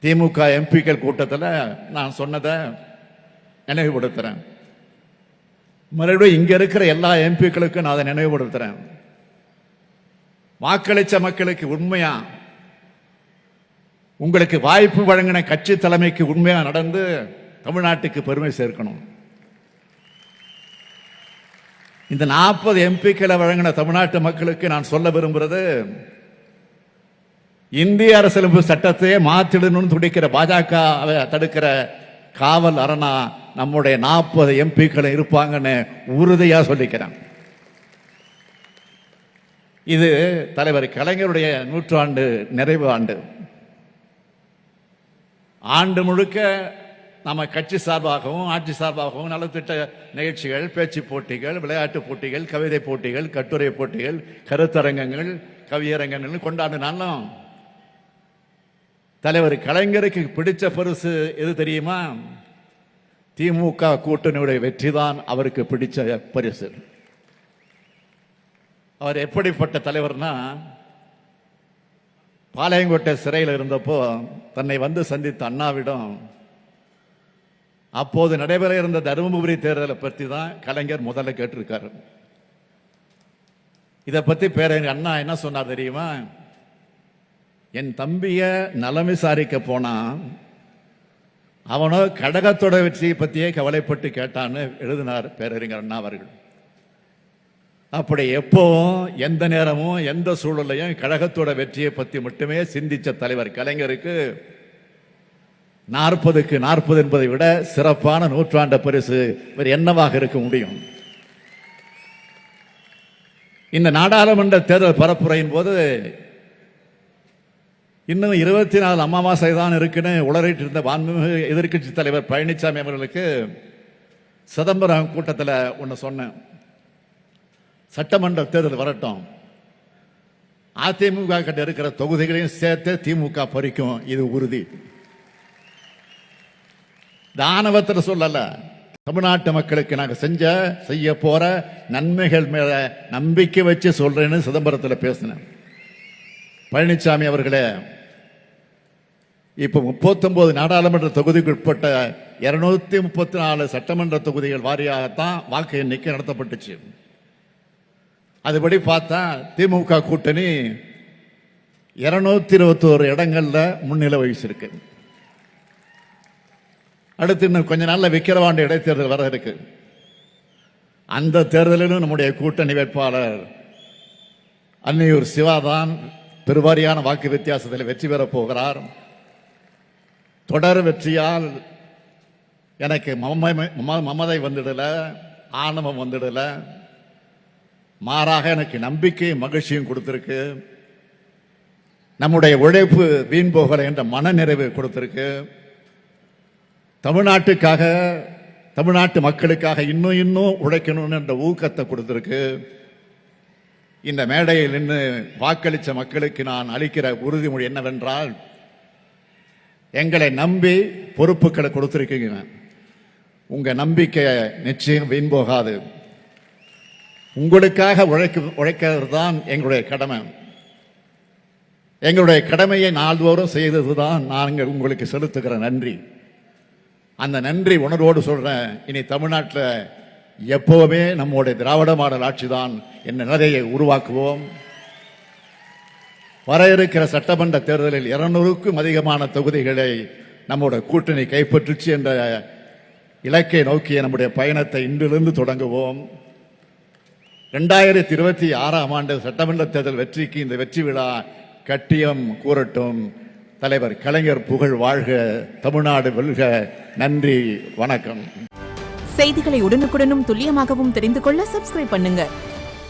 திமுக எம்பிக்கள் கூட்டத்தில் நான் சொன்னதை நினைவுபடுத்துறேன். மறுபடியும் இங்க இருக்கிற எல்லா எம்பிக்களுக்கும் நான் அதை நினைவுபடுத்துறேன். வாக்களிச்ச மக்களுக்கு உண்மையா உங்களுக்கு வாய்ப்பு வழங்கின கட்சி தலைமைக்கு உண்மையா நடந்து தமிழ்நாட்டுக்கு பெருமை சேர்க்கணும். இந்த 40 எம்பிக்களை வழங்கின தமிழ்நாட்டு மக்களுக்கு நான் சொல்ல விரும்புறது, இந்திய அரசியலமைப்பு சட்டத்தையே மாத்திடணும்னு துடிக்கிற பாஜக தடுக்கிற காவல் அரணா நம்முடைய 40 எம்பிக்கள் இருப்பாங்கன்னு உறுதியா சொல்லிக்கிறேன். இது தலைவர் கலைஞருடைய 100ஆண்டு நிறைவு ஆண்டு. ஆண்டு முழுக்க நம்ம கட்சி சார்பாகவும் ஆட்சி சார்பாகவும் நலத்திட்ட நிகழ்ச்சிகள், பேச்சு போட்டிகள், விளையாட்டு போட்டிகள், கவிதை போட்டிகள், கட்டுரை போட்டிகள், கருத்தரங்கங்கள், கவியரங்கங்கள் கொண்டாடினாலும் தலைவர் கலைஞருக்கு பிடிச்ச பரிசு எது தெரியுமா? திமுக கூட்டணியுடைய வெற்றி தான் அவருக்கு பிடிச்ச பரிசு. அவர் எப்படிப்பட்ட தலைவர்னா, பாளையங்கோட்டை சிறையில் இருந்தப்போ தன்னை வந்து சந்தித்த அண்ணாவிடம் அப்போது நடைபெற இருந்த தருமபுரி தேர்தலை பற்றி தான் கலைஞர் முதல்ல கேட்டிருக்காரு. இதை பற்றி பேரறிஞர் அண்ணா என்ன சொன்னார் தெரியுமா? என் தம்பிய நலம் விசாரிக்க போனா அவனோ கடகத்தோட வெற்றியை பற்றியே கவலைப்பட்டு கேட்டான்னு எழுதினார் பேரறிஞர் அண்ணா அவர்கள். அப்படி எப்பவும் எந்த நேரமும் எந்த சூழலையும் கழகத்தோட வெற்றியை பற்றி மட்டுமே சிந்திச்ச தலைவர் கலைஞருக்கு 40க்கு 40 என்பதை விட சிறப்பான 100ஆண்டு பரிசு வேறு என்னவாக இருக்க முடியும்? இந்த நாடாளுமன்ற தேர்தல் பரப்புரையின் போது இன்னும் 24 அமாவாசை தான் இருக்குன்னு உளறிட்டு இருந்த மாண்புமிகு எதிர்க்கட்சி தலைவர் பழனிசாமி அவர்களுக்கு சிதம்பரம் கூட்டத்தில் ஒன்று சொன்னேன். சட்டமன்ற தேர்தல் வரட்டும், அதிமுக கிட்ட இருக்கிற தொகுதிகளையும் சேர்த்து திமுக பறிக்கும், இது உறுதி. தானவத்தில் சொல்லல, தமிழ்நாட்டு மக்களுக்கு நாங்கள் செய்ய போற நன்மைகள் மேல நம்பிக்கை வச்சு சொல்றேன்னு சிதம்பரத்தில் பேசினேன். பழனிசாமி அவர்களே, இப்ப 39 நாடாளுமன்ற தொகுதிக்கு உட்பட்ட 234 சட்டமன்ற தொகுதிகள் வாரியாகத்தான் வாக்கு எண்ணிக்கை நடத்தப்பட்டுச்சு. அதுபடி பார்த்தா திமுக கூட்டணி 221 இடங்கள்ல முன்னிலை வகிச்சிருக்கு. அடுத்து இன்னும் கொஞ்ச நாள்ல விக்கிரவாண்டி இடைத்தேர்தல் வர இருக்கு. அந்த தேர்தலிலும் நம்முடைய கூட்டணி வேட்பாளர் அன்னியூர் சிவாதான் பெருவாரியான வாக்கு வித்தியாசத்தில் வெற்றி பெறப் போகிறார். தொடர் வெற்றியால் எனக்கு மமதை வந்துடல, ஆணவம் வந்துடல, மாறாக எனக்கு நம்பிக்கையும் மகிழ்ச்சியும் கொடுத்திருக்கு. நம்முடைய உழைப்பு வீண் போகல என்ற மனநிறைவு கொடுத்திருக்கு. தமிழ்நாட்டுக்காக, தமிழ்நாட்டு மக்களுக்காக இன்னும் உழைக்கணும் என்ற ஊக்கத்தை கொடுத்திருக்கு. இந்த மேடையில் நின்று வாக்களித்த மக்களுக்கு நான் அளிக்கிற உறுதிமொழி என்னவென்றால், எங்களை நம்பி பொறுப்புகளை கொடுத்திருக்கீங்க. உங்க நம்பிக்கை நிச்சயம் வீண் போகாது. உங்களுக்காக உழைக்கிறது தான் எங்களுடைய கடமை. எங்களுடைய கடமையை நாள்தோறும் செய்ததுதான் நாங்கள் உங்களுக்கு செலுத்துகிற நன்றி. அந்த நன்றி உணர்வோடு சொல்றேன், இனி தமிழ்நாட்டில் எப்பவுமே நம்முடைய திராவிட மாடல் ஆட்சி தான் என்ற நிலையை உருவாக்குவோம். வர இருக்கிற சட்டமன்ற தேர்தலில் 200க்கும் அதிகமான தொகுதிகளை நம்முடைய கூட்டணி கைப்பற்றுச்சு என்ற இலக்கை நோக்கிய நம்முடைய பயணத்தை இன்றிலிருந்து தொடங்குவோம். 2026ஆம் ஆண்டு சட்டமன்ற தேர்தல் வெற்றிக்கு இந்த வெற்றி விழா கட்டியம் கூறட்டும். தலைவர் கலைஞர் புகழ் வாழ்க, தமிழ்நாடு வெல்க. நன்றி, வணக்கம். செய்திகளை உடனுக்குடனும் துல்லியமாகவும் தெரிந்து கொள்ள சப்ஸ்கிரைப் பண்ணுங்க.